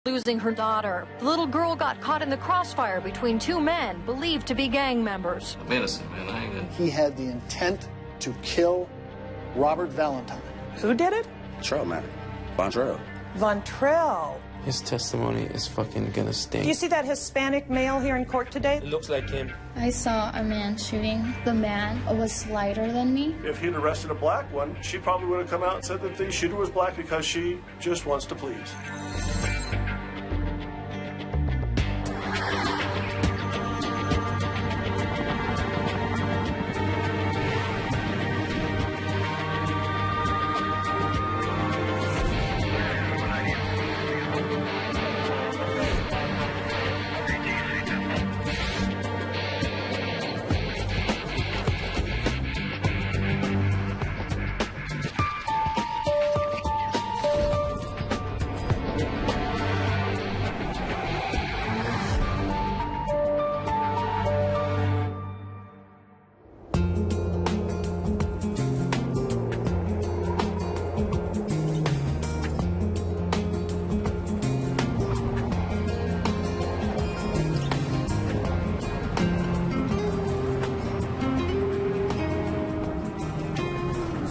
losing her daughter. The little girl got caught in the crossfire between two men believed to be gang members. I'm innocent, man. I ain't... He had the intent to kill Robert Valentine. Who did it? Trell, man. Von Trell. Von Trell. His testimony is fucking gonna stink. Do you see that Hispanic male here in court today? It looks like him. I saw a man shooting. The man was lighter than me. If he'd arrested a black one, she probably would have come out and said that the shooter was black because she just wants to please.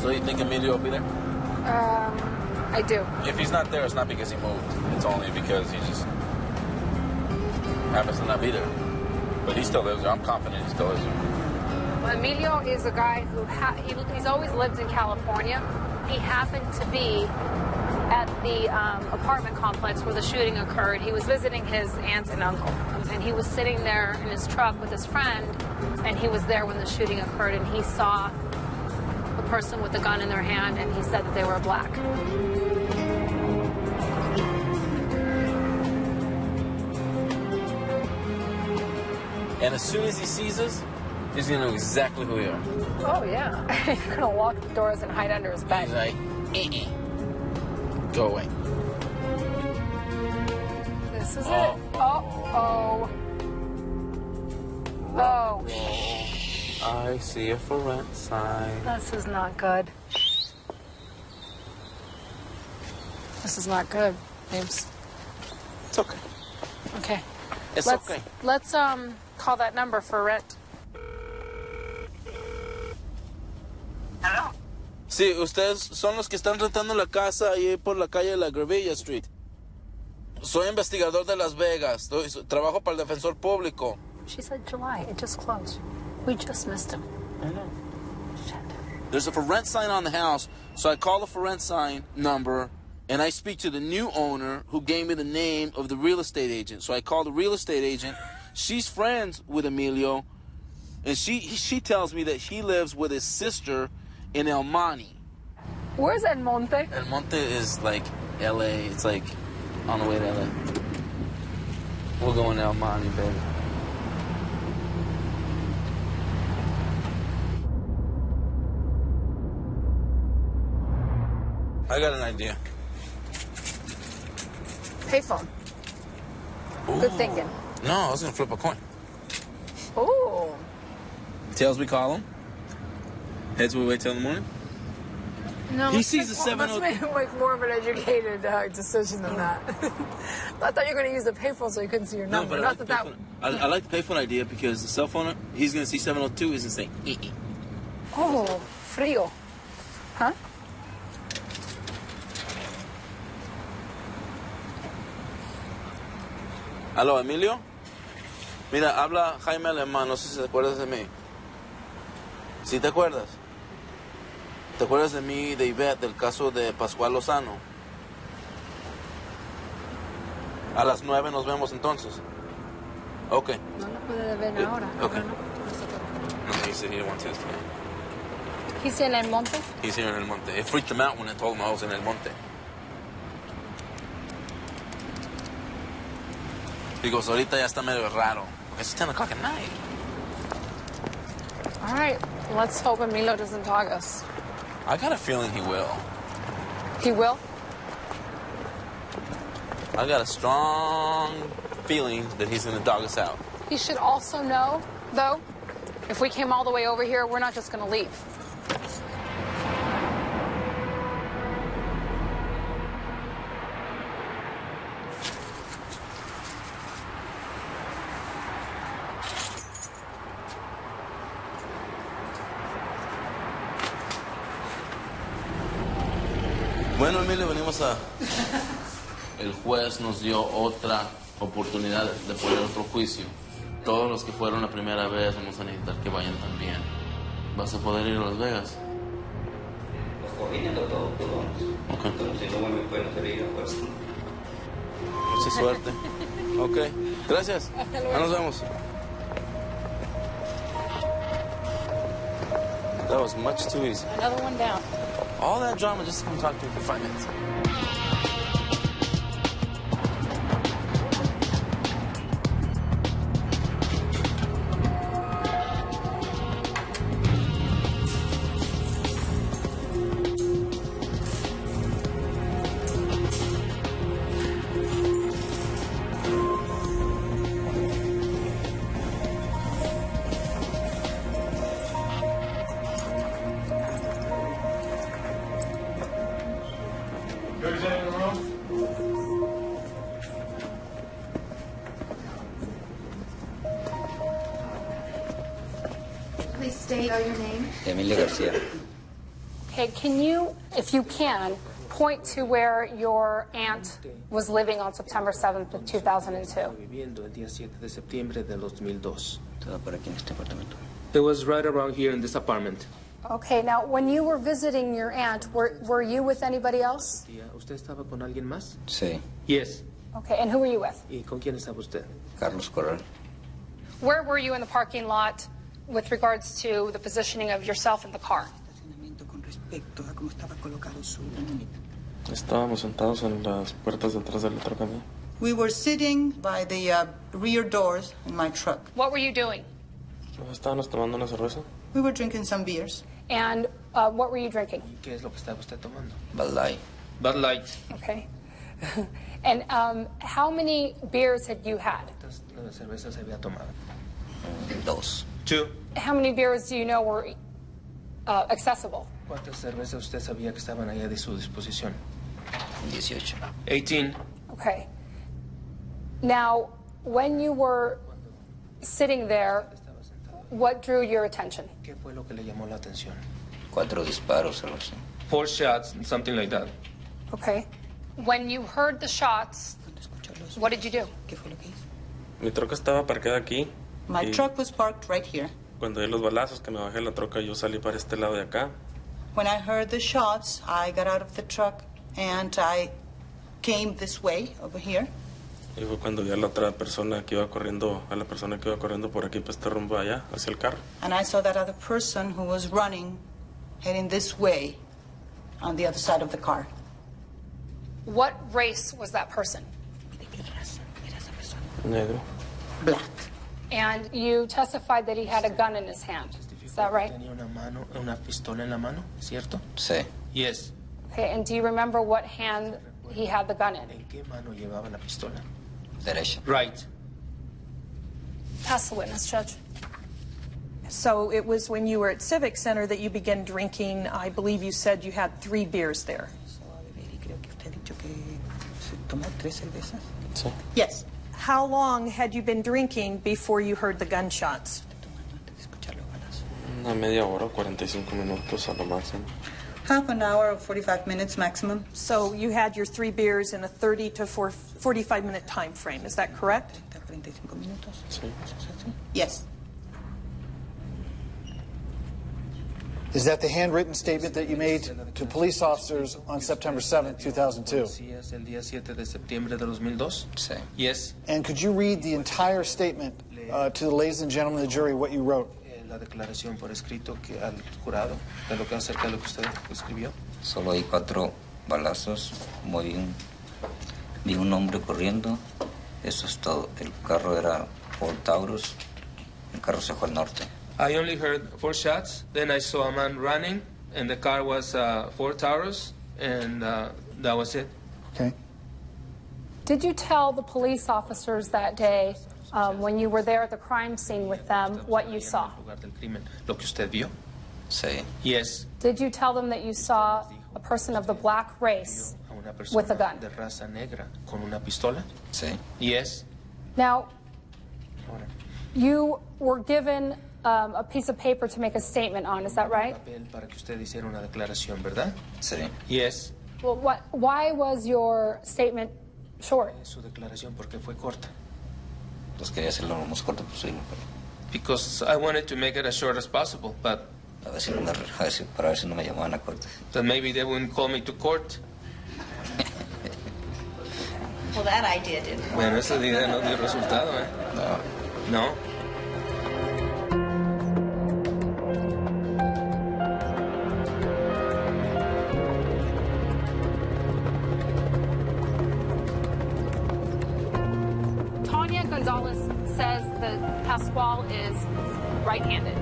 So you think Emilio will be there? I do. If he's not there, it's not because he moved. It's only because he just happens to not be there. But he still lives there. I'm confident he still lives there. Well, Emilio is a guy who he's always lived in California. He happened to be at the apartment complex where the shooting occurred. He was visiting his aunt and uncle, and he was sitting there in his truck with his friend, and he was there when the shooting occurred, and he saw a person with a gun in their hand, and he said that they were black. And as soon as he sees us, he's going to know exactly who we are. Oh, yeah. He's going to lock the doors and hide under his bed. He's like, go away. This is it. Oh. I see a for rent sign. This is not good. This is not good, James. It's okay. Okay. It's okay. Let's call that number for rent. Hello. Sí, ustedes son los que están rentando la casa ahí por la calle de la Grevilla Street. Soy investigador de Las Vegas. Trabajo para el defensor público. She said July. It just closed. We just missed him. I know. Shit. There's a for rent sign on the house, so I call the for rent sign number, and I speak to the new owner who gave me the name of the real estate agent. So I call the real estate agent. She's friends with Emilio, and she tells me that he lives with his sister in El Monte. Where's El Monte? El Monte is like L.A. It's like on the way to L.A. We're going to El Monte, baby. I got an idea. Payphone. Ooh. Good thinking. No, I was going to flip a coin. Ooh. Tails, we call him. Heads, we wait till in the morning. No, he sees the 702. Let's make more of an educated decision than that. I thought you were going to use the payphone so you couldn't see your number. No, but I like the payphone idea because the cell phone, he's going to see 702, he's going to say, Oh, frío. Huh? Aló, Emilio. Mira, habla Jaime Alemán, no sé si te acuerdas de mí. ¿Sí te acuerdas? ¿Te acuerdas de mí, de Ivette, del caso de Pascual Lozano? A las 9 nos vemos entonces. Ok. No lo puede ver ahora. Ok. No, he said he didn't want to today. He's in El Monte? He's here in El Monte. It freaked him out when I told him I was in El Monte. He goes, ahorita ya está medio raro. It's 10 o'clock at night. All right. Let's hope Emilio doesn't dog us. I got a feeling he will. He will? I got a strong feeling that he's going to dog us out. He should also know, though, if we came all the way over here, we're not just going to leave. Bueno, Emilio, venimos a... El juez nos dio otra oportunidad de poner otro juicio. Todos los que fueron la primera vez vamos a necesitar que vayan también. ¿Vas a poder ir a Las Vegas? Los coordinando todos. Ok. Como si no me pueden hacer ir a fuerza. Mucha suerte. Ok. Gracias. Ya nos vemos. That was much too easy. Another one down. All that drama just to come talk to you for 5 minutes. Please state your name. Emilio García. Okay, can you, if you can, point to where your aunt was living on September 7th of 2002? Viviendo el día 7 de septiembre del 2002. Estaba por aquí en este apartamento. It was right around here in this apartment. Okay, now when you were visiting your aunt, were you with anybody else? ¿Usted estaba con alguien más? Sí. Yes. Okay, and who were you with? ¿Y con quién estaba usted? Carlos Corral. Where were you in the parking lot with regards to the positioning of yourself in the car? Estábamos sentados en las puertas de atrás de la troca mía. We were sitting by the rear doors in my truck. What were you doing? Estábamos tomando una cerveza. We were drinking some beers. And what were you drinking? ¿Qué es lo que estaba usted tomando? Balle. Bud Light. Okay. And how many beers had you had? ¿Cuántas cervezas había tomado? 2. 2. How many beers do you know were accessible? ¿Cuántas cervezas usted sabía que estaban ahí a su disposición? 18. 18. Okay. Now, when you were sitting there, what drew your attention? ¿Qué fue lo que le llamó la atención? 4 disparos, algo así. 4 shots, something like that. Okay. When you heard the shots, what did you do? Mi troca estaba parqueada aquí. My truck was parked right here. Cuando oí los balazos que me bajé de la troca, yo salí para este lado de acá. When I heard the shots, I got out of the truck and I came this way, over here. Y fue cuando vi a la otra persona que iba corriendo, a la persona que iba corriendo por aquí, pues este rumbo allá, hacia el carro. And I saw that other person who was running, heading this way, on the other side of the car. What race was that person? Negro. Black. And you testified that he had a gun in his hand. Is that right? Tenía una pistola en la mano, ¿cierto? Sí. Yes. Okay, and do you remember what hand he had the gun in? ¿En qué mano llevaba la pistola? Derecha. Right. Pass the witness, Judge. So it was when you were at Civic Center that you began drinking. I believe you said you had 3 beers there. Sí. Yes. How long had you been drinking before you heard the gunshots? Una media hora, 45 minutos a lo máximo. Half an hour or 45 minutes maximum. So you had your 3 beers in a 30 to 45-minute time frame. Is that correct? Sí. Yes. Is that the handwritten statement that you made to police officers on September 7th, 2002? El día 7 de septiembre de 2002? Sí. Yes. And could you read the entire statement to the ladies and gentlemen of the jury, what you wrote? La declaración por escrito que al jurado de lo que acerca de lo que usted escribió. Solo hay 4 balazos. Vi un hombre corriendo. Eso es todo. El carro era Ford Taurus. El carro se fue al norte. I only heard 4 shots. Then I saw a man running, and the car was Ford Taurus, and that was it. Okay. Did you tell the police officers that day, when you were there at the crime scene with them, what you saw? Lo que usted vio? Sí. Yes. Did you tell them that you saw a person of the black race with a gun? De raza negra con una pistola? Sí. Yes. Now, you were given a piece of paper to make a statement on, is that right? Papel para que usted hiciera una declaración, ¿verdad? Sí. Yes. Well, why was your statement short? Su declaración, porque fue corta. Pues quería hacerlo lo más corto posible. Because I wanted to make it as short as possible, but Para ver si no me llamaban a corte. then maybe they wouldn't call me to court. Well, that idea didn't work. Bueno, esa idea no dio resultado, ¿eh? No. Tanya Gonzalez says that Pascual is right-handed.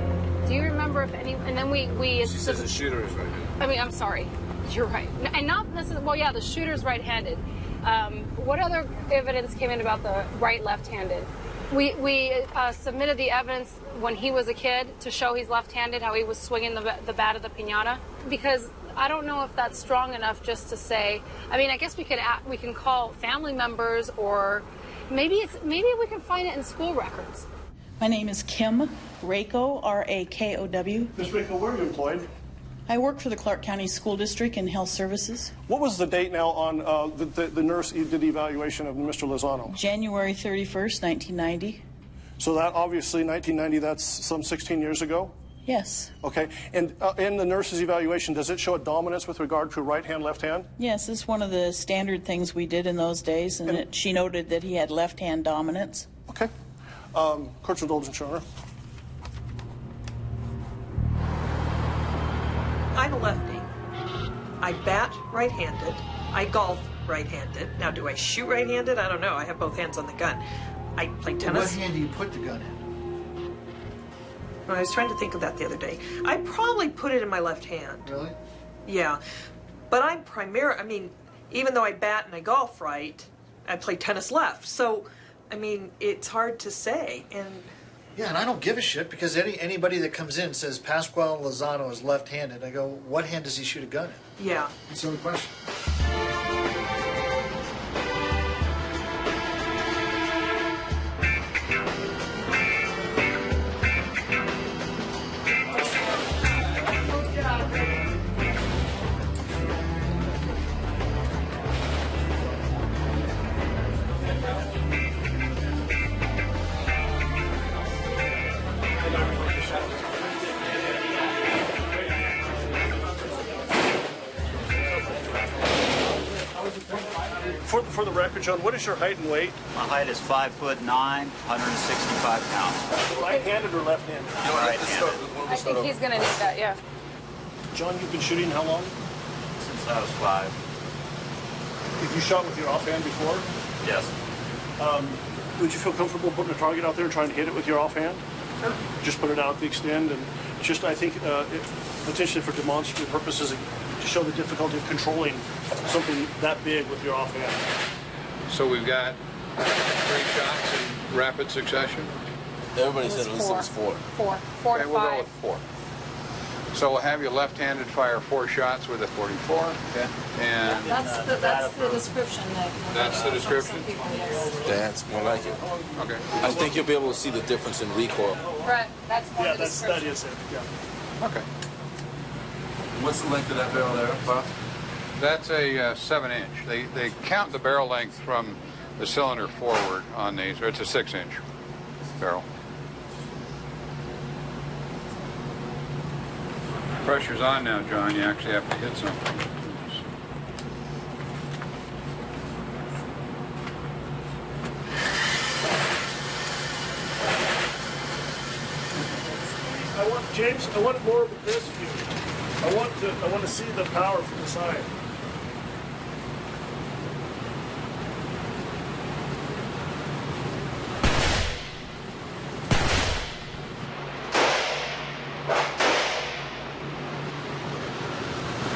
Do you remember if any? And then we She says the shooter is right-handed. I mean, I'm sorry. You're right. And not necessarily, well, yeah, the shooter's right-handed. What other evidence came in about the right-left-handed? We submitted the evidence when he was a kid to show he's left-handed, how he was swinging the bat of the piñata. Because I don't know if that's strong enough just to say, I mean, I guess we can call family members, or maybe we can find it in school records. My name is Kim Rako, R-A-K-O-W. Ms. Rako, where are you employed? I work for the Clark County School District in Health Services. What was the date now on the nurse did the evaluation of Mr. Lozano? January 31st, 1990. So that obviously 1990, that's some 16 years ago? Yes. Okay. And in the nurse's evaluation, does it show a dominance with regard to right hand, left hand? Yes, it's one of the standard things we did in those days, and she noted that he had left-hand dominance. Okay. Court's indulgence, Your Honor. I'm a lefty. I bat right-handed. I golf right-handed. Now, do I shoot right-handed? I don't know. I have both hands on the gun. I play tennis. What hand do you put the gun in? I was trying to think of that the other day. I probably put it in my left hand. Really? Yeah. But I'm I mean, even though I bat and I golf right, I play tennis left. So, I mean, it's hard to say. And yeah, and I don't give a shit because anybody that comes in says Pascual Lozano is left-handed. I go, what hand does he shoot a gun in? yeah. That's the only question. For the record, John, what is your height and weight? My height is 5'9", 165 pounds. Right-handed or left-handed? Right-handed. I think he's going to need that, yeah. John, you've been shooting how long? Since I was 5. Have you shot with your offhand before? Yes. Would you feel comfortable putting a target out there and trying to hit it with your offhand? Sure. Just put it out the extend, and just, I think, potentially for demonstrative purposes, to show the difficulty of controlling something that big with your offhand. So we've got 3 shots in rapid succession? Everybody said at least it was 4. 4 to 5. We'll go with 4. So we'll have you left-handed fire 4 shots with a 44. Okay. And That's the description. That's the description? That's more like it. Okay. I think you'll be able to see the difference in recoil. Right, that's more Yeah, the that description. is it. Yeah. Okay. What's the length of that barrel there, Bob? That's a 7-inch. They count the barrel length from the cylinder forward on these, or it's a 6-inch barrel. Pressure's on now, John. You actually have to hit something. James, I want more of this view. I want to see the power from the side.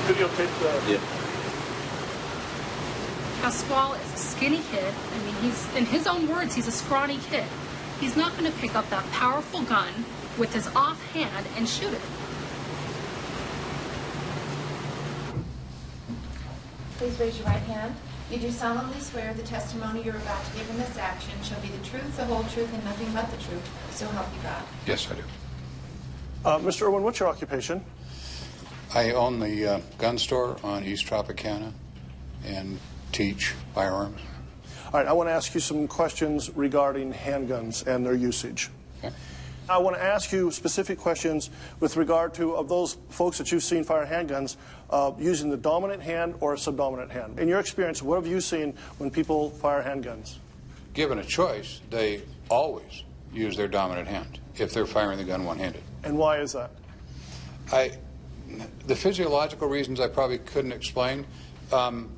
Videotape the... Yeah. Pascual is a skinny kid. I mean, he's, in his own words, he's a scrawny kid. He's not going to pick up that powerful gun with his offhand and shoot it. Please raise your right hand. You do solemnly swear the testimony you're about to give in this action shall be the truth, the whole truth, and nothing but the truth. So help you God. Yes, I do. Mr. Irwin, what's your occupation? I own the gun store on East Tropicana and teach firearms. All right, I want to ask you some questions regarding handguns and their usage. Okay. I want to ask you specific questions with regard to of those folks that you've seen fire handguns using the dominant hand or a subdominant hand. In your experience, what have you seen when people fire handguns? Given a choice, they always use their dominant hand if they're firing the gun one-handed. And why is that? The physiological reasons I probably couldn't explain.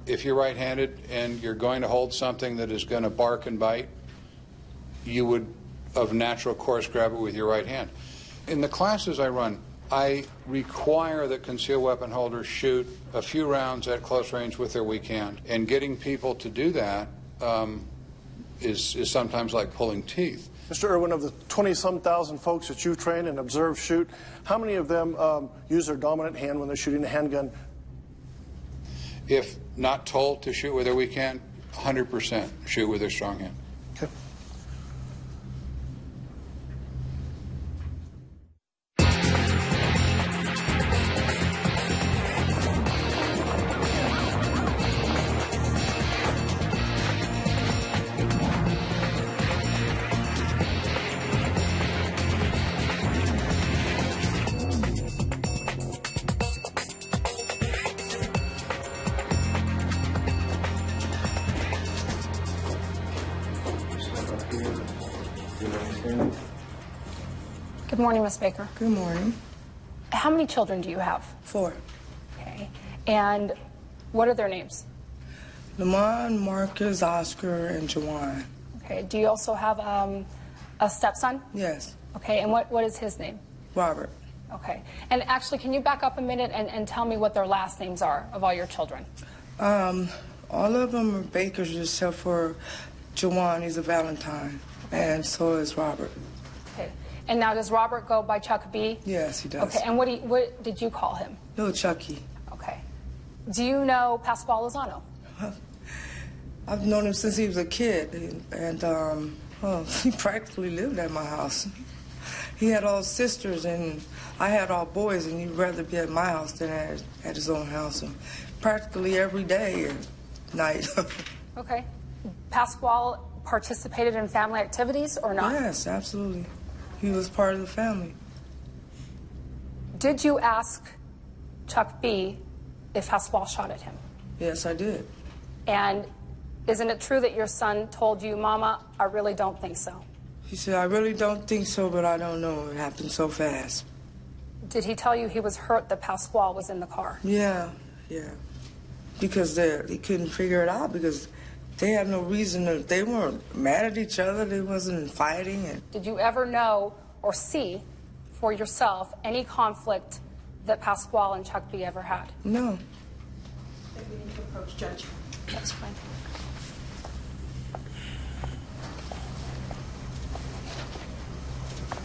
If you're right-handed and you're going to hold something that is going to bark and bite, you would, of natural course, grab it with your right hand. In the classes I run, I require that concealed weapon holders shoot a few rounds at close range with their weak hand. And getting people to do that is sometimes like pulling teeth. Mr. Irwin, of the 20-some thousand folks that you train and observe shoot, how many of them use their dominant hand when they're shooting a handgun? If not told to shoot with their weak hand, 100% shoot with their strong hand. Okay. Good morning, Miss Baker. Good morning. How many children do you have? 4. Okay. And what are their names? Lamont, Marcus, Oscar, and Jawan. Okay. Do you also have a stepson? Yes. Okay. And what is his name? Robert. Okay. And actually, can you back up a minute and tell me what their last names are of all your children? All of them are Bakers except for Jawan. He's a Valentine. And so is Robert. Okay. And now, does Robert go by Chuck B? Yes, he does. Okay. And what did you call him? No, Chucky. Okay. Do you know Pasquale Lozano? I've known him since he was a kid, and well, he practically lived at my house. He had all sisters, and I had all boys, and he'd rather be at my house than at his own house. And practically every day and night. Okay. Pasquale participated in family activities or not? Yes, absolutely. He was part of the family. Did you ask Chuck B if Pasquale shot at him? Yes, I did. And isn't it true that your son told you, Mama, I really don't think so? He said, I really don't think so, but I don't know. It happened so fast. Did he tell you he was hurt that Pasquale was in the car? Yeah. Because they couldn't figure it out because they had no reason. They weren't mad at each other. They wasn't fighting. Did you ever know or see for yourself any conflict that Pasquale and Chuck B ever had? No. I think we need to approach Judge. That's fine.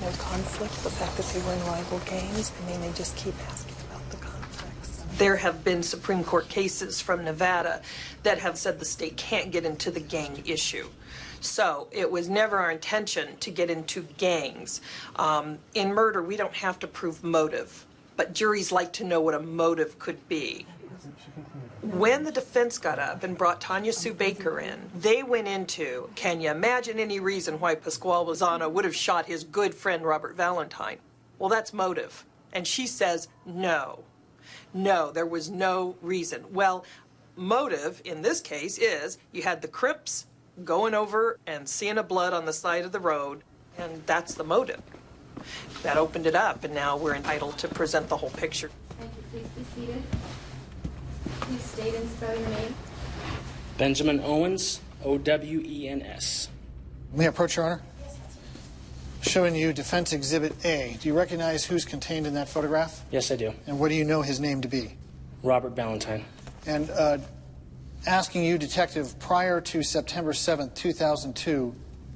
No conflict, the fact that they were in rival gangs, and they may just keep asking about the conflicts. There have been Supreme Court cases from Nevada that have said the state can't get into the gang issue. So it was never our intention to get into gangs. In murder, we don't have to prove motive, but juries like to know what a motive could be. When the defense got up and brought Tanya Sue Baker in, they went into, can you imagine any reason why Pasquale Lozano would have shot his good friend Robert Valentine? Well, that's motive. And she says, no, there was no reason. Well, motive in this case is you had the Crips going over and seeing a blood on the side of the road, and that's the motive. That opened it up, and now we're entitled to present the whole picture. Thank you. Please be seated. Please state and spell your name. Benjamin Owens, O-W-E-N-S. May I approach, Your Honor? Showing you Defense Exhibit A. Do you recognize who's contained in that photograph? Yes, I do. And what do you know his name to be? Robert Valentine. And asking you, Detective, prior to September 7th, 2002,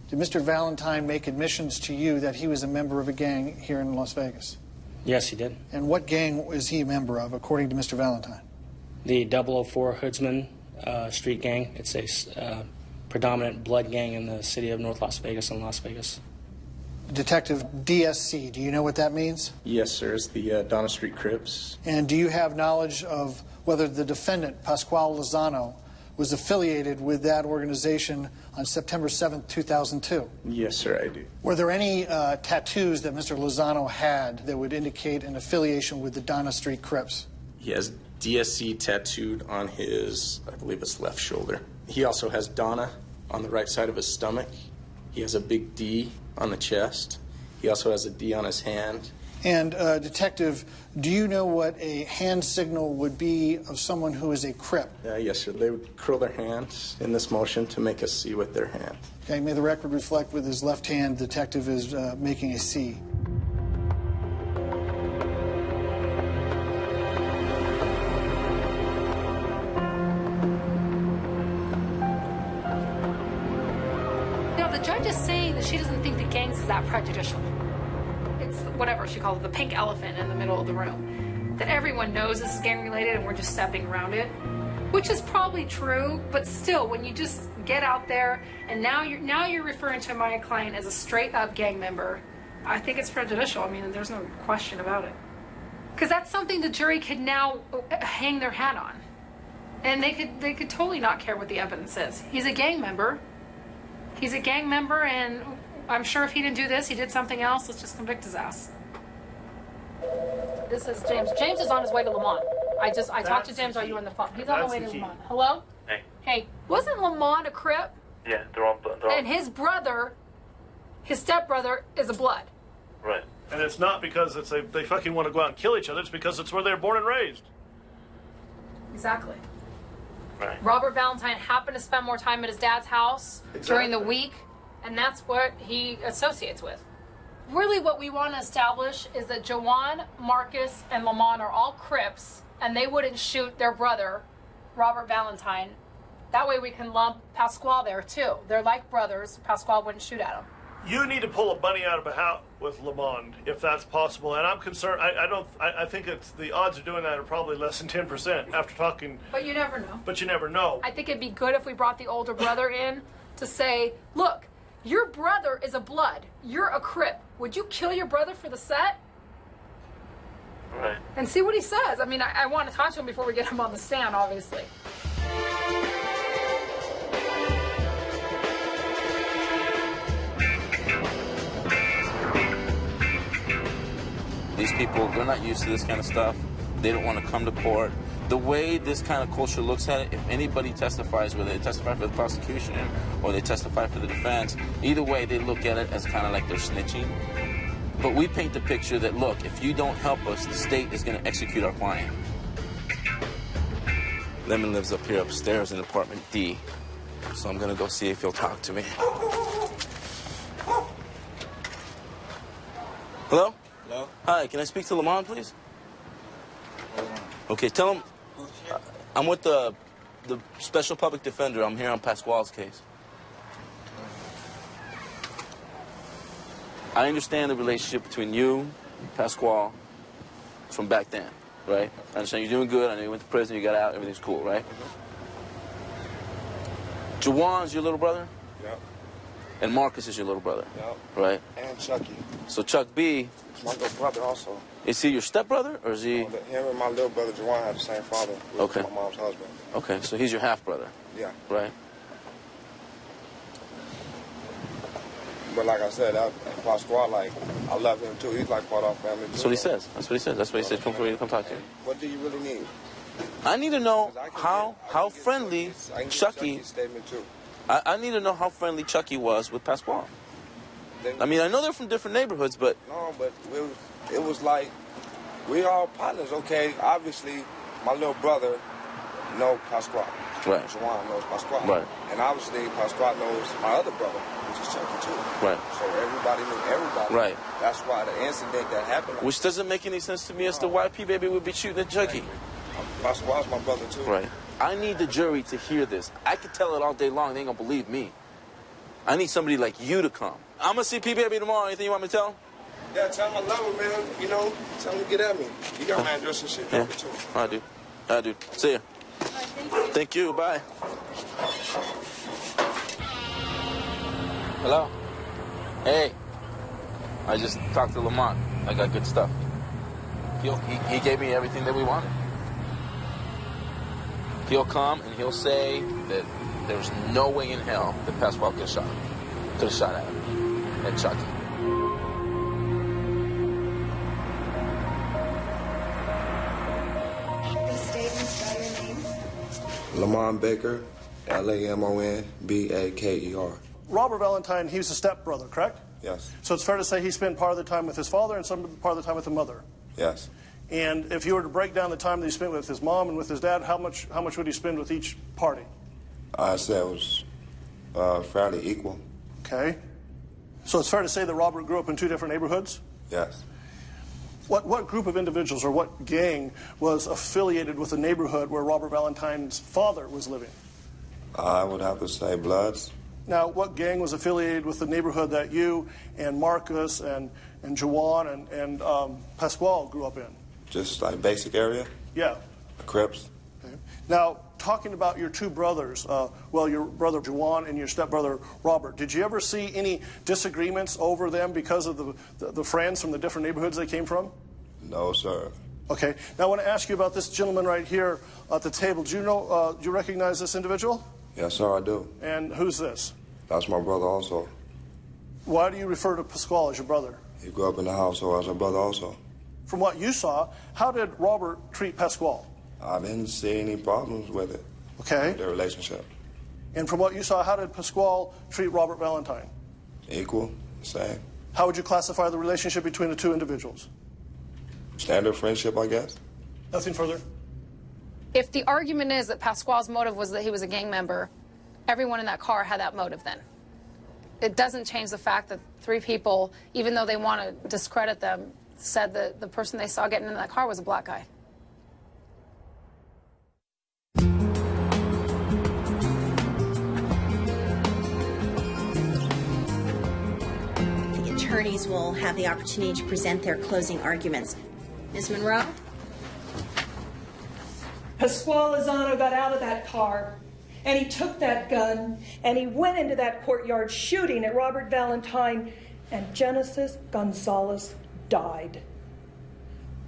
did Mr. Valentine make admissions to you that he was a member of a gang here in Las Vegas? Yes, he did. And what gang was he a member of, according to Mr. Valentine? The 004 Hoodsman Street Gang. It's a predominant blood gang in the city of North Las Vegas and Las Vegas. Detective DSC, do you know what that means? Yes, sir. It's the Donna Street Crips. And do you have knowledge of whether the defendant, Pasquale Lozano, was affiliated with that organization on September 7th, 2002? Yes, sir, I do. Were there any tattoos that Mr. Lozano had that would indicate an affiliation with the Donna Street Crips? He has DSC tattooed on his, I believe it's left shoulder. He also has Donna on the right side of his stomach. He has a big D on the chest. He also has a D on his hand. And, Detective, do you know what a hand signal would be of someone who is a Crip? Yes, sir. They would curl their hands in this motion to make a C with their hand. Okay, may the record reflect with his left hand, Detective is making a C. The judge is saying that she doesn't think the gangs is that prejudicial. It's whatever she calls it, the pink elephant in the middle of the room. That everyone knows this is gang related and we're just stepping around it. Which is probably true, but still, when you just get out there and now you're referring to my client as a straight up gang member, I think it's prejudicial. I mean, there's no question about it. Because that's something the jury could now hang their hat on. And they could totally not care what the evidence is. He's a gang member. He's a gang member, and I'm sure if he didn't do this, he did something else. Let's just convict his ass. This is James. James is on his way to Lamont. I talked to James. Are you on the phone? He's on the way to Lamont. Hello? Hey. Hey, wasn't Lamont a Crip? Yeah, they're all. And his brother, his stepbrother, is a Blood. Right. And it's not because they fucking want to go out and kill each other. It's because it's where they were born and raised. Exactly. Right. Robert Valentine happened to spend more time at his dad's house during the week, and that's what he associates with. Really what we want to establish is that Jawan, Marcus, and Lamont are all Crips, and they wouldn't shoot their brother, Robert Valentine. That way we can lump Pasquale there, too. They're like brothers. Pasquale wouldn't shoot at him. You need to pull a bunny out of a hat with Lamont, if that's possible. And I'm concerned. I think it's the odds of doing that are probably less than 10% after talking. But you never know. But you never know. I think it'd be good if we brought the older brother in to say, look, your brother is a Blood. You're a Crip. Would you kill your brother for the set? Right. And see what he says. I mean, I want to talk to him before we get him on the stand, obviously. These people, they're not used to this kind of stuff. They don't want to come to court. The way this kind of culture looks at it, if anybody testifies, whether they testify for the prosecution or they testify for the defense, either way they look at it as kind of like they're snitching. But we paint the picture that, look, if you don't help us, the state is going to execute our client. Lemon lives up here upstairs in apartment D, so I'm going to go see if he'll talk to me. Hello? Hello? Hi, can I speak to Lamont, please? Okay, tell him I'm with the special public defender. I'm here on Pasquale's case. I understand the relationship between you and Pasquale from back then, right? I understand you're doing good. I know you went to prison, you got out, everything's cool, right? Jawan's your little brother? Yep. And Marcus is your little brother? Yep. Right? And Chucky. So Chuck B... My little brother also. Is he your stepbrother, or is he... Him and my little brother, Jawan, had the same father. Okay. My mom's husband. Okay, so he's your half-brother? Yeah. Right? But like I said, Pasquale, like, I love him too. He's like part of our family too. That's what he says. That's what he says. That's what he said. Come for you to come talk to you. What do you really need? I need to know how friendly Chucky... statement too. I need to know how friendly Chucky was with Pasquale. I mean, I know they're from different neighborhoods, but... No, but it was like, we all partners, okay? Obviously, my little brother knows Pasquale. Right. Jawan knows Pasquale. Right. And obviously, Pasquale knows my other brother, which is Chucky too. Right. So everybody knew everybody. Right. That's why the incident that happened... Which doesn't make any sense to me as to why P-Baby would be shooting at Chucky. Pasquale's my brother too. Right. I need the jury to hear this. I could tell it all day long. They ain't gonna believe me. I need somebody like you to come. I'm gonna see P-Baby tomorrow. Anything you want me to tell him? Yeah, tell him I love him, man. You know, tell him to get at me. You got my address and shit. Yeah. Too. I do. I do. See ya. Thank you. Bye. Hello? Hey. I just talked to Lamont. I got good stuff. He gave me everything that we wanted. He'll come and he'll say that there's no way in hell that Pasquale could have shot at him and Chucky. Lamont Baker, Lamonbaker. Robert Valentine, he was a stepbrother, correct? Yes. So it's fair to say he spent part of the time with his father and some part of the time with the mother. Yes. And if you were to break down the time that he spent with his mom and with his dad, how much would he spend with each party? I'd say it was fairly equal. Okay. So it's fair to say that Robert grew up in two different neighborhoods? Yes. What group of individuals or what gang was affiliated with the neighborhood where Robert Valentine's father was living? I would have to say Bloods. Now, what gang was affiliated with the neighborhood that you and Marcus and Juwan and Pasquale grew up in? Just like basic area? Yeah. Crips. Okay. Now, talking about your two brothers, your brother Juwan and your stepbrother Robert, did you ever see any disagreements over them because of the friends from the different neighborhoods they came from? No, sir. Okay. Now, I want to ask you about this gentleman right here at the table. Do you recognize this individual? Yes, sir, I do. And who's this? That's my brother also. Why do you refer to Pasquale as your brother? He grew up in the household as a brother also. From what you saw, how did Robert treat Pasquale? I didn't see any problems with it. Okay. Their relationship. And from what you saw, how did Pasquale treat Robert Valentine? Equal, same. How would you classify the relationship between the two individuals? Standard friendship, I guess. Nothing further? If the argument is that Pasquale's motive was that he was a gang member, everyone in that car had that motive then. It doesn't change the fact that three people, even though they want to discredit them, said that the person they saw getting in that car was a black guy. The attorneys will have the opportunity to present their closing arguments. Ms. Monroe? Pasquale Lozano got out of that car, and he took that gun, and he went into that courtyard shooting at Robert Valentine, and Genesis Gonzalez died.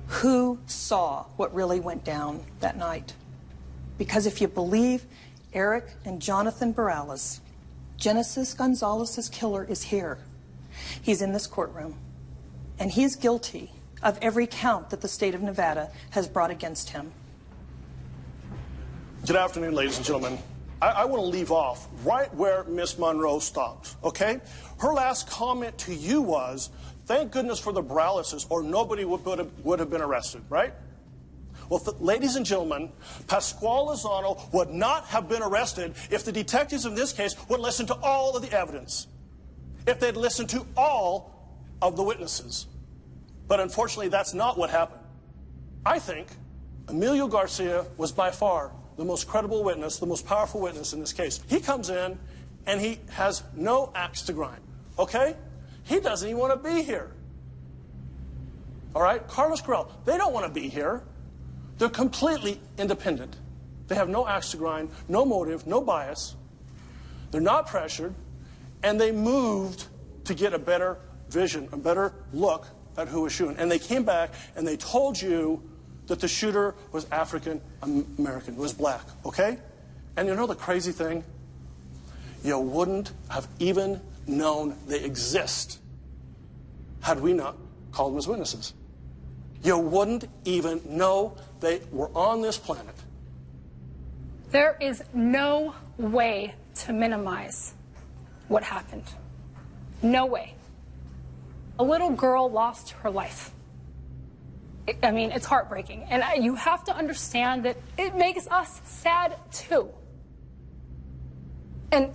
Who saw what really went down that night? Because if you believe Eric and Jonathan Morales, Genesis Gonzalez's killer is here. He's in this courtroom, and he's guilty of every count that the state of Nevada has brought against him. Good afternoon, ladies and gentlemen. I want to leave off right where Miss Monroe stopped, okay? Her last comment to you was, thank goodness for the Moraleses, or nobody would have been arrested, right? Well, ladies and gentlemen, Pasquale Lozano would not have been arrested if the detectives in this case would listen to all of the evidence, if they'd listened to all of the witnesses. But unfortunately, that's not what happened. I think Emilio Garcia was by far the most credible witness, the most powerful witness in this case. He comes in and he has no axe to grind, okay? He doesn't even want to be here. All right? Carlos Correll, they don't want to be here. They're completely independent. They have no axe to grind, no motive, no bias. They're not pressured, and they moved to get a better vision, a better look at who was shooting. And they came back and they told you that the shooter was African American, was black, okay? And you know the crazy thing? You wouldn't have even known they exist had we not called them as witnesses. You wouldn't even know they were on this planet. There is no way to minimize what happened. No way. A little girl lost her life. I mean, it's heartbreaking. And you have to understand that it makes us sad, too. And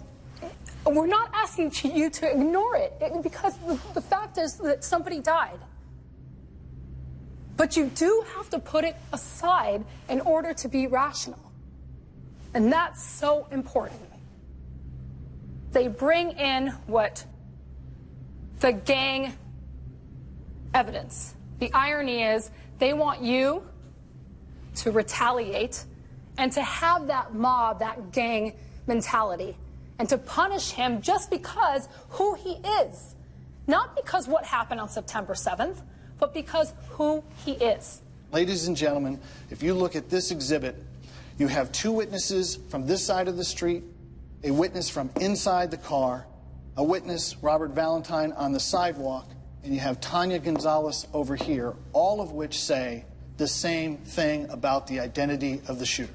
we're not asking you to ignore it, because the fact is that somebody died. But you do have to put it aside in order to be rational. And that's so important. They bring in what? The gang evidence. The irony is they want you to retaliate and to have that mob, that gang mentality, and to punish him just because who he is. Not because what happened on September 7th, but because who he is. Ladies and gentlemen, if you look at this exhibit, You have two witnesses from this side of the street, a witness from inside the car, a witness, Robert Valentine, on the sidewalk, and you have Tanya Gonzalez over here, all of which say the same thing about the identity of the shooter.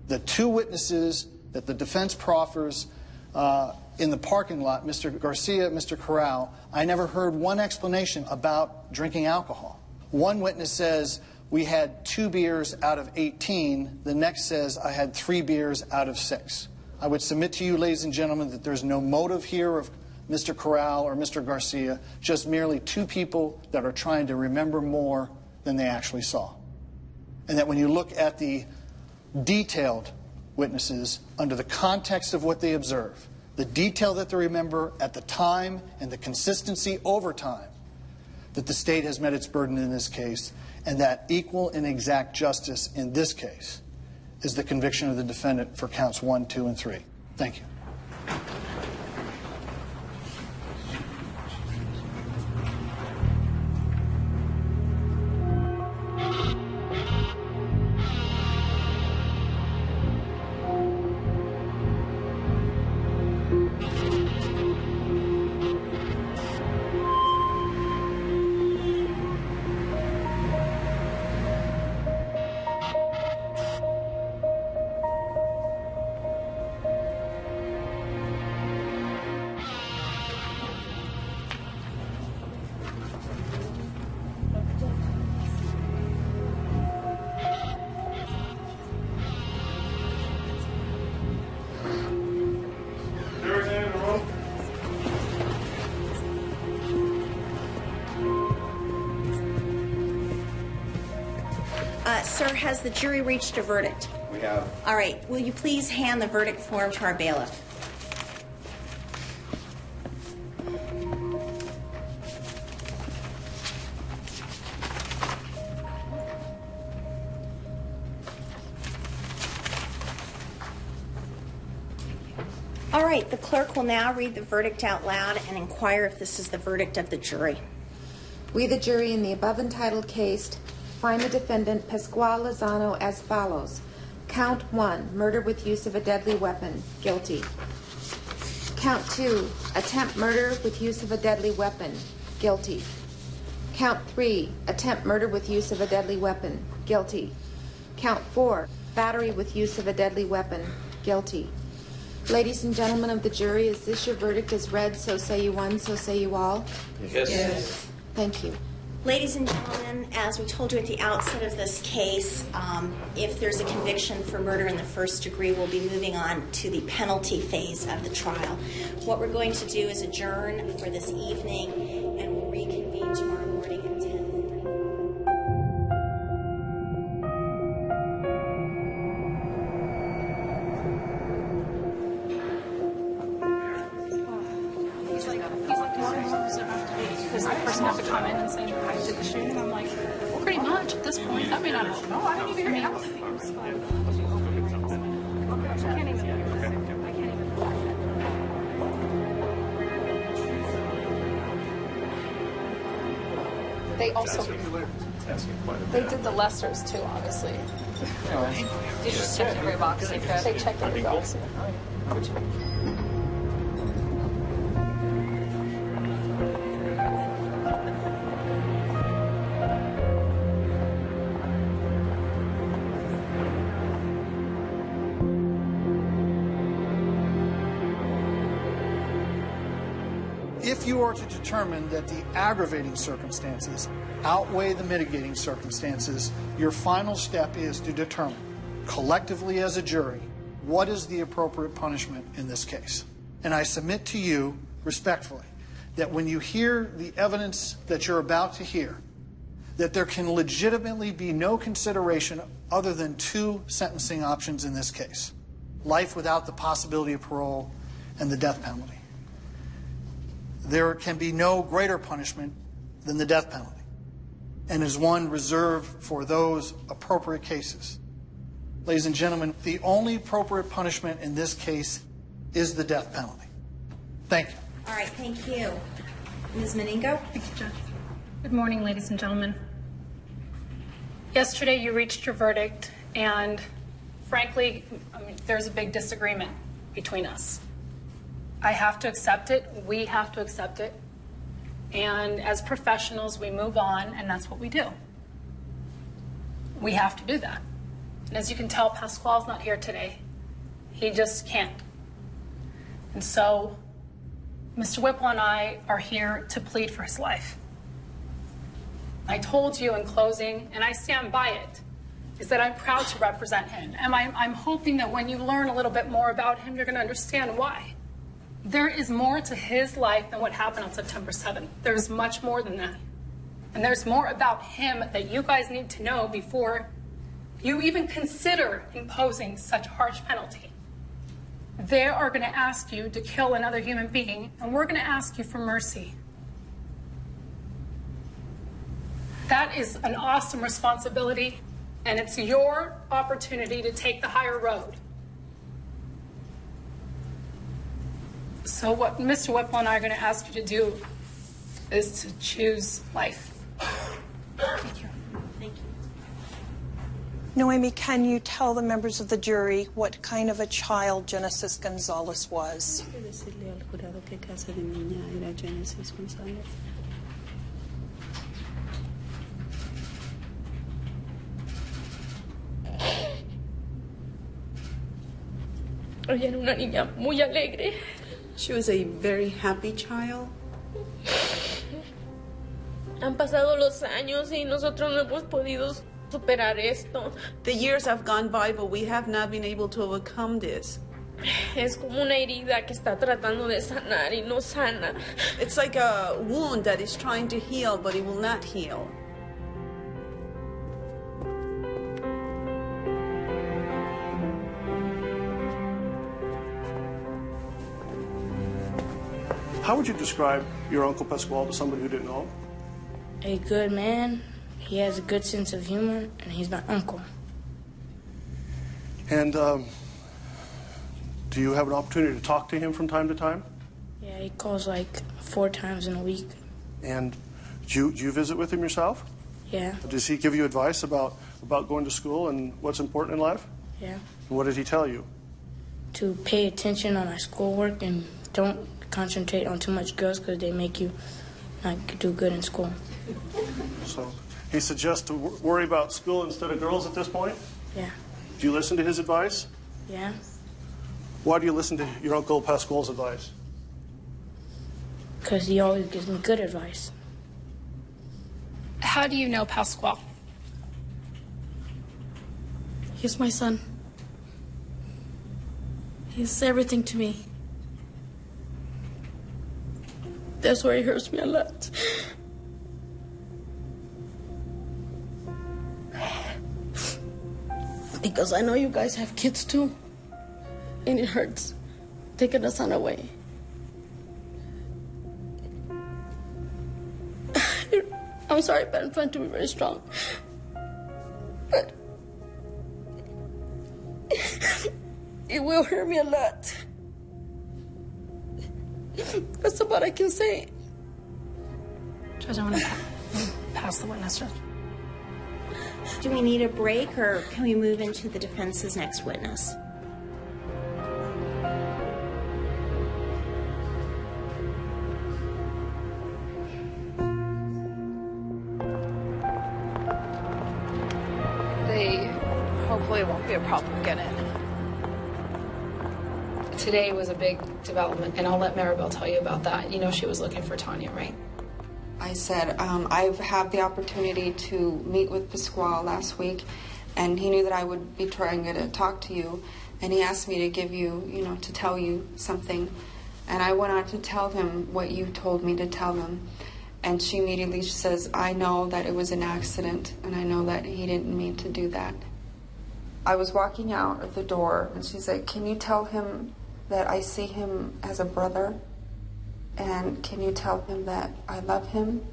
The two witnesses that the defense proffers in the parking lot, Mr. Garcia, Mr. Corral, I never heard one explanation about drinking alcohol. One witness says, we had 2 beers out of 18. The next says, I had 3 beers out of 6. I would submit to you, ladies and gentlemen, that there's no motive here of Mr. Corral or Mr. Garcia, just merely two people that are trying to remember more than they actually saw. And that when you look at the detailed witnesses under the context of what they observe, the detail that they remember at the time and the consistency over time, that the state has met its burden in this case, and that equal and exact justice in this case is the conviction of the defendant for counts 1, 2, and 3. Thank you. Sir, has the jury reached a verdict? We have. All right. Will you please hand the verdict form to our bailiff? All right. The clerk will now read the verdict out loud and inquire if this is the verdict of the jury. We, the jury, in the above entitled case, find the defendant, Pascual Lozano, as follows. Count 1, murder with use of a deadly weapon, guilty. Count 2, attempt murder with use of a deadly weapon, guilty. Count 3, attempt murder with use of a deadly weapon, guilty. Count 4, battery with use of a deadly weapon, guilty. Ladies and gentlemen of the jury, is this your verdict as read? So say you one, so say you all? Yes. Thank you. Ladies and gentlemen, as we told you at the outset of this case, if there's a conviction for murder in the first degree, we'll be moving on to the penalty phase of the trial. What we're going to do is adjourn for this evening, and we'll reconvene tomorrow morning at 10:30. Does the person have to come in and say, I did the shooting? I'm like, well, pretty much at this point. That may not help. No, I don't even hear anything. I can't even. They also, they did the lessers too, obviously. They just checked every box. They checked every box. If you are to determine that the aggravating circumstances outweigh the mitigating circumstances, your final step is to determine, collectively as a jury, what is the appropriate punishment in this case. And I submit to you, respectfully, that when you hear the evidence that you're about to hear, that there can legitimately be no consideration other than two sentencing options in this case: life without the possibility of parole and the death penalty. There can be no greater punishment than the death penalty, and is one reserved for those appropriate cases. Ladies and gentlemen, the only appropriate punishment in this case is the death penalty. Thank you. All right, thank you. Ms. Maningo? Thank you, Judge. Good morning, ladies and gentlemen. Yesterday you reached your verdict, and frankly, I mean, there's a big disagreement between us. I have to accept it. We have to accept it. And as professionals, we move on, and that's what we do. We have to do that. And as you can tell, Pasquale's not here today. He just can't. And so, Mr. Whipple and I are here to plead for his life. I told you in closing, and I stand by it, is that I'm proud to represent him. And I'm hoping that when you learn a little bit more about him, you're going to understand why. There is more to his life than what happened on September 7th. There's much more than that. And there's more about him that you guys need to know before you even consider imposing such a harsh penalty. They are going to ask you to kill another human being, and we're going to ask you for mercy. That is an awesome responsibility, and it's your opportunity to take the higher road. So what Mr. Whipple and I are going to ask you to do is to choose life. Thank you. Thank you. Noemi, can you tell the members of the jury what kind of a child Genesis Gonzalez was? Ella era una niña muy alegre. She was a very happy child. Han pasado los años y nosotros no hemos podido superar esto. The years have gone by, but we have not been able to overcome this. Es como una herida que está tratando de sanar y no sana. It's like a wound that is trying to heal, but it will not heal. How would you describe your Uncle Pasquale to somebody who didn't know him? A good man. He has a good sense of humor, and he's my uncle. And do you have an opportunity to talk to him from time to time? Yeah, he calls like 4 times in a week. And do you visit with him yourself? Yeah. Does he give you advice about going to school and what's important in life? Yeah. And what did he tell you? To pay attention on my schoolwork and don't concentrate on too much girls because they make you not do good in school. So he suggests to worry about school instead of girls at this point? Yeah. Do you listen to his advice? Yeah. Why do you listen to your Uncle Pasquale's advice? Because he always gives me good advice. How do you know Pasquale? He's my son. He's everything to me. That's where he hurts me a lot. Because I know you guys have kids too. And it hurts taking the son away. I'm sorry, but I'm trying to be very strong. But it will hurt me a lot. That's about all I can say. Judge, I want to pass the witness, Judge. Do we need a break, or can we move into the defense's next witness? Hopefully it won't be a problem getting in. Today was a big development, and I'll let Maribel tell you about that. You know she was looking for Tanya, right? I said, I've had the opportunity to meet with Pasquale last week, and he knew that I would be trying to talk to you, and he asked me to give you, to tell you something. And I went on to tell him what you told me to tell him. And she immediately says, I know that it was an accident, and I know that he didn't mean to do that. I was walking out of the door, and she said, can you tell him that I see him as a brother? And can you tell him that I love him?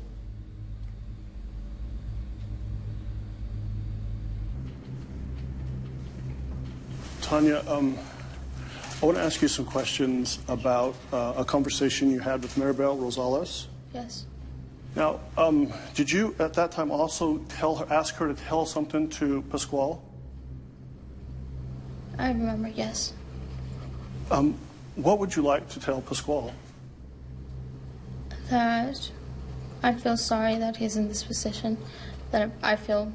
Tanya, I want to ask you some questions about a conversation you had with Maribel Rosales. Yes. Now, did you at that time also ask her to tell something to Pasquale? I remember, yes. What would you like to tell Pasquale? That I feel sorry that he's in this position. That I feel,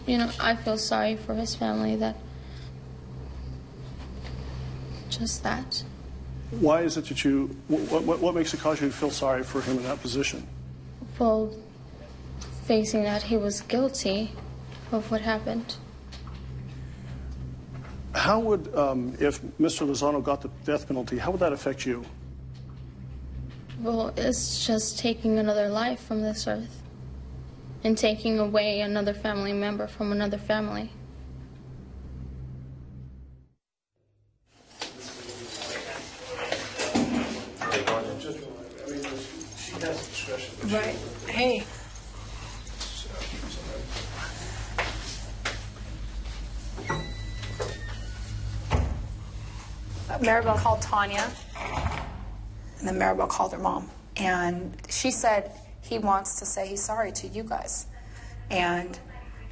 I feel sorry for his family. That just that. Why is it that you, what makes it cause you to feel sorry for him in that position? Well, facing that he was guilty of what happened. How would, if Mr. Lozano got the death penalty, how would that affect you? Well, it's just taking another life from this earth and taking away another family member from another family. Right. Hey. Maribel called Tanya, and then Maribel called her mom. And she said, he wants to say he's sorry to you guys. And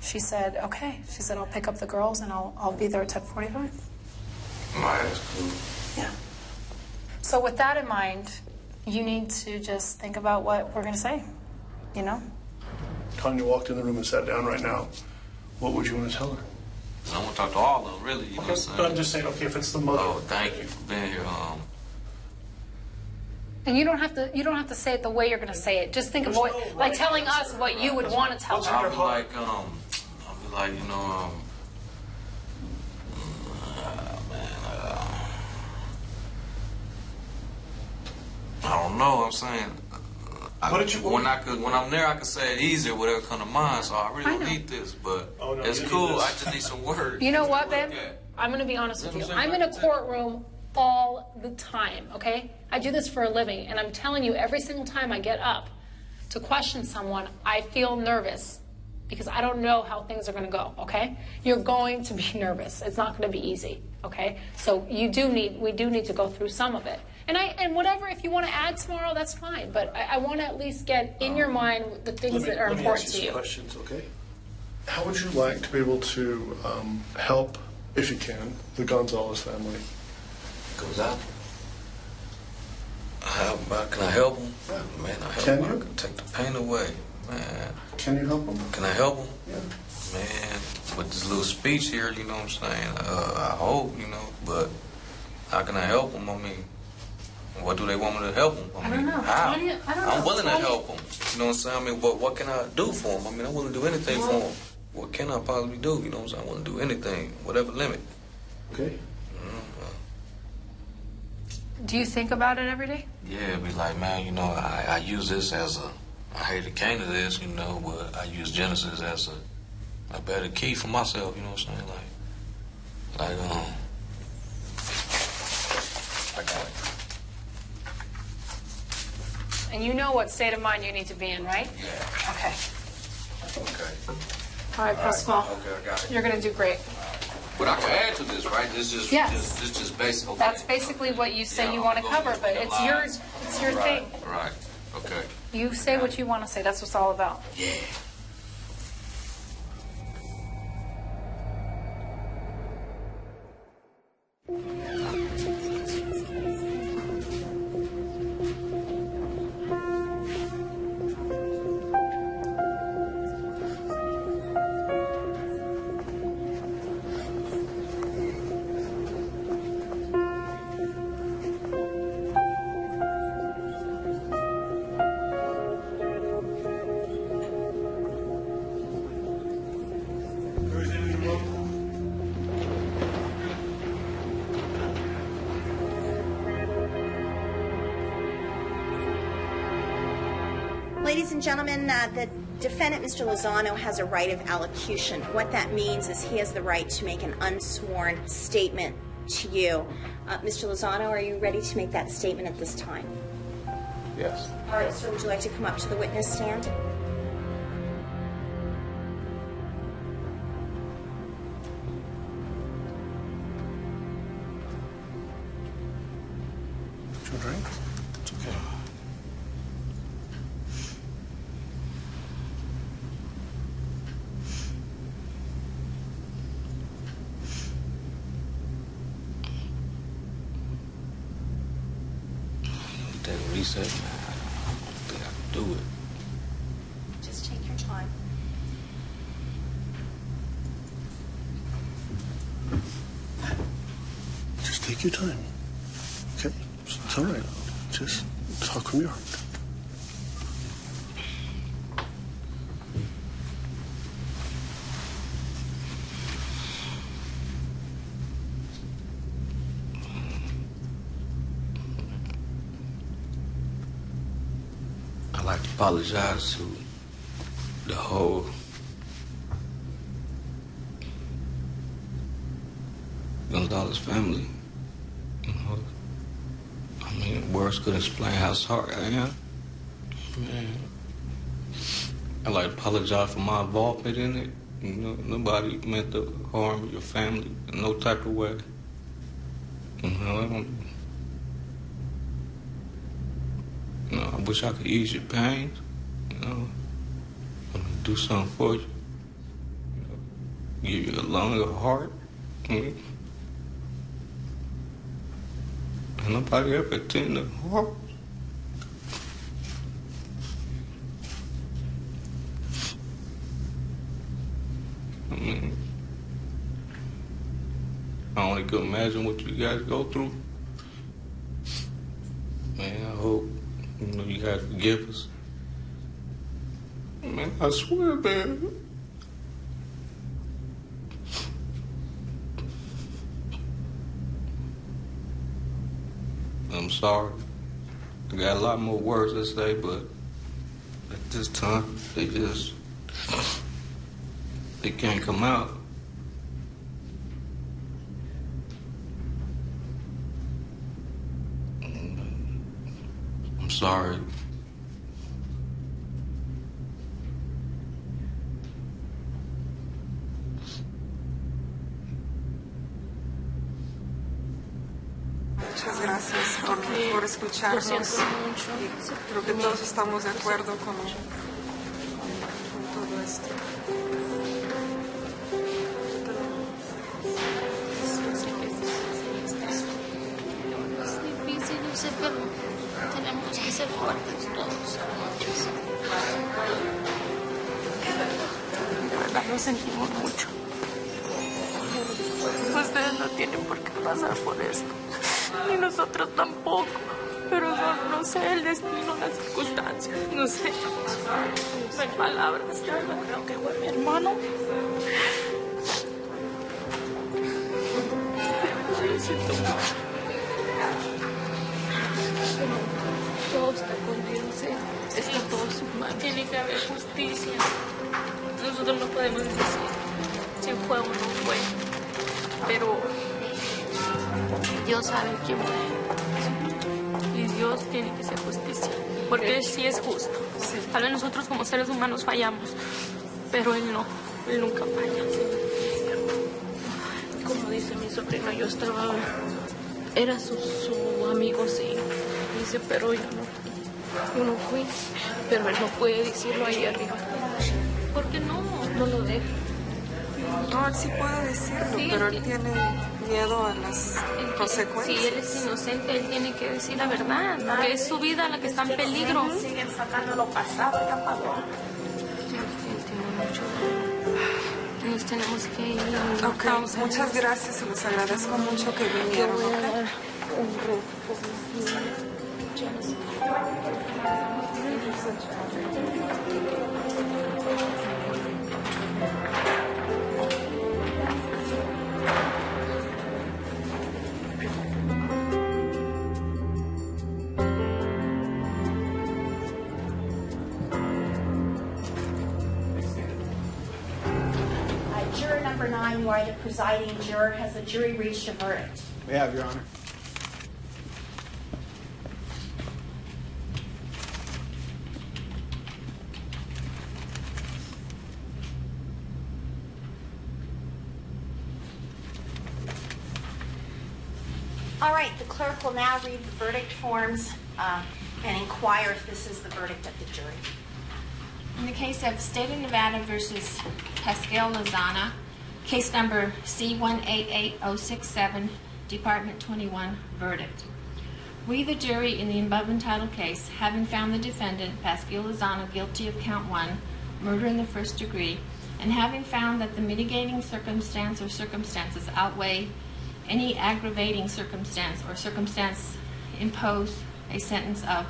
she said, okay. She said, I'll pick up the girls and I'll be there at 10:45. Right, that's cool. Yeah. So with that in mind, you need to just think about what we're going to say, Tanya walked in the room and sat down right now. What would you want to tell her? I want to talk to all of them, really. You know what I'm saying? But I'm just saying, okay, if it's the mother. Oh, thank you for being here. And you don't have to say it the way you're going to say it. Just think of what, like telling us what you would want to tell them. I'll be like, I don't know what I'm saying. When I'm there, I can say it easier, whatever come to mind, so I really don't need this, but it's cool. I just need some words. You know what, babe? I'm going to be honest with you. I'm in a courtroom all the time, okay? I do this for a living, and I'm telling you, every single time I get up to question someone, I feel nervous because I don't know how things are going to go, okay? You're going to be nervous. It's not going to be easy, okay? So we do need to go through some of it. And whatever, if you want to add tomorrow, that's fine. But I want to at least get in your mind the things that are important to you. Let me ask you some questions, okay? How would you like to be able to help, if you can, the Gonzalez family? Goes out. Can I help them? Yeah. Man, I help them. I can take the pain away, man. Can you help them? Can I help them? Yeah. Man, with this little speech here, you know what I'm saying? I hope, but how can I help them? I mean, what do they want me to help them? I don't know. How? I'm willing to help them. You know what I'm saying? I mean, what can I do for them? I mean, I'm willing to do anything for them. What can I possibly do? You know what I'm saying? I want to do anything, whatever limit. Okay. Do you think about it every day? Yeah, be like, man, I use this as I hate it came to this, but I use Genesis as a better key for myself, you know what I'm saying? I got it. And you know what state of mind you need to be in, right? Yeah. Okay. Okay. All right, Pasquale. Okay, I got it. You're going to do great. But I can add to this, right? This is just basic. Okay. That's basically what you say you want to cover, but it's your thing. Right. Okay. You say what you want to say. That's what it's all about. Yeah. Ladies and gentlemen, the defendant, Mr. Lozano, has a right of allocution. What that means is he has the right to make an unsworn statement to you. Mr. Lozano, are you ready to make that statement at this time? Yes. All right, sir, would you like to come up to the witness stand? Would you drink? It's okay. he said, man, I don't think I can do it. Just take your time. Just take your time. Okay? It's all right. Just talk from your heart. I'd like to apologize to the whole Gonzalez family. You know, I mean, words couldn't explain how sorry I am. Man, I'd like to apologize for my involvement in it. You know, nobody meant to harm your family in no type of way. You know, I wish I could ease your pain, you know, do something for you, give you a lung, a heart. And nobody ever intended harm. I mean, I only could imagine what you guys go through. Man, I hope you guys forgive us. Man, I swear, man. I'm sorry. I got a lot more words to say, but at this time, they can't come out. I'm sorry. Muchas gracias por escucharnos. Y creo que todos estamos de acuerdo con todo esto. Es difícil, yo sé, pero tenemos que ser fuertes todos. De verdad lo sentimos mucho. Ustedes no tienen por qué pasar por esto. Ni nosotros tampoco. Pero no sé, el destino, las circunstancias, no sé. No hay palabras, de verdad creo que fue mi hermano. Lo siento mucho. Todo está con Dios, está todo en sus manos. Tiene que haber justicia. Nosotros no podemos decir si fue o no fue. Pero Dios sabe quién fue. Y Dios tiene que hacer justicia. Porque Él sí es justo. Tal vez nosotros como seres humanos fallamos. Pero Él no. Él nunca falla. Como dice mi sobrino, yo estaba... Era su amigo, sí. Dice, pero yo no fui. Pero Él no puede decirlo ahí arriba. ¿Por qué no? No lo deja. No, él sí puede decirlo, sí, pero él tiene miedo a las consecuencias. Si él es inocente, él tiene que decir la verdad, porque es su vida la que está en peligro. Siguen sacando lo pasado, ya pasó. Nos tenemos que ir. Ok, muchas gracias y les agradezco mucho que vinieron. Juror number 9, you are the presiding juror. Has the jury reached a verdict? We have, Your Honor. All right, the clerk will now read the verdict forms and inquire if this is the verdict of the jury. In the case of State of Nevada versus Pascal Lozana, case number C188067, Department 21, verdict. We, the jury, in the above entitled case, having found the defendant, Pascal Lozano, guilty of count 1, murder in the first degree, and having found that the mitigating circumstance or circumstances outweigh any aggravating circumstance or circumstance impose a sentence of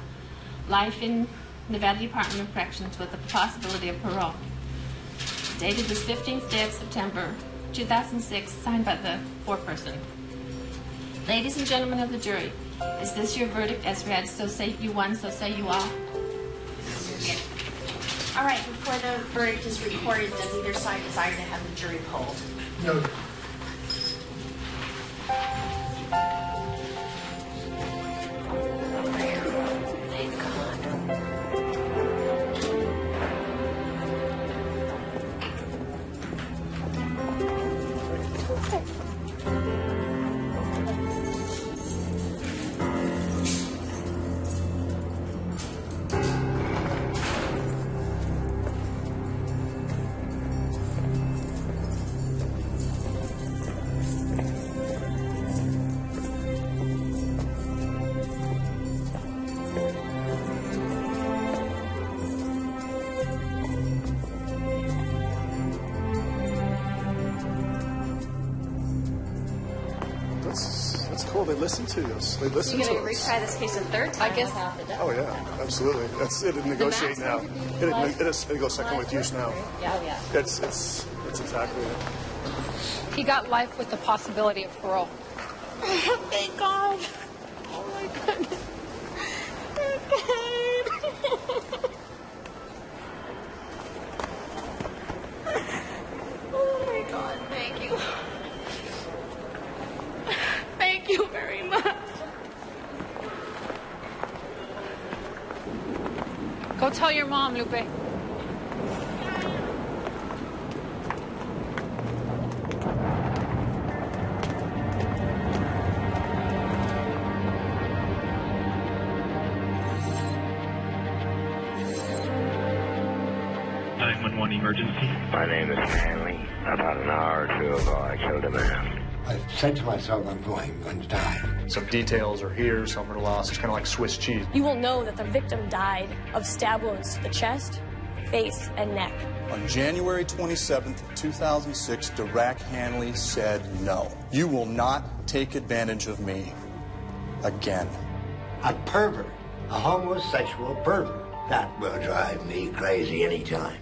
life in Nevada Department of Corrections with the possibility of parole. Dated this 15th day of September 2006, signed by the foreperson. Ladies and gentlemen of the jury, is this your verdict as read? So say you won, so say you all. All right, before the verdict is recorded, does either side desire to have the jury polled? No. Thank God. That's cool. They listen to us. They listen You're to going to us. retry this case a third time? I guess. Oh yeah, absolutely. That's it. Negotiate now. It goes second with use now. Yeah. It's exactly it. He got life with the possibility of parole. Thank God. Oh my goodness. Thank God. Oh my God, thank you. Thank you very much. Go tell your mom, Lupe. Emergency. My name is Stanley. About an hour or two ago, I killed a man. I said to myself, I'm going to die. Some details are here, some are lost. It's kind of like Swiss cheese. You will know that the victim died of stab wounds to the chest, face, and neck. On January 27th, 2006, Dirac Hanley said no. You will not take advantage of me again. A pervert, a homosexual pervert. That will drive me crazy anytime.